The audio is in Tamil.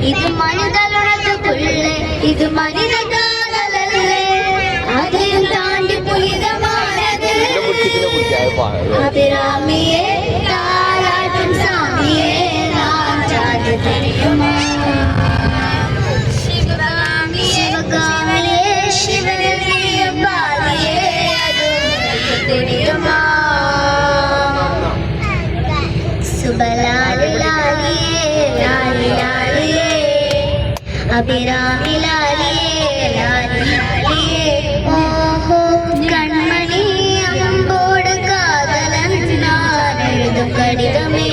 இது மனிதனுக்குள்ள இது மனித காதலல்லே அதையும் தாண்டி புனிதமானது அபிராமியே தாராட்டும் சாமியே நான் ஜாதி தெரியுமா சிவகாமியே சிவனிய பாலியே அது தெரியுமா சுபலாலி லாலியே லாலி லாலியே அபிராமி லாலியே லாலி லாலியே ஓஹோ கண்மணி அம்போடு காதலன் நான் எழுதும் கடிதமே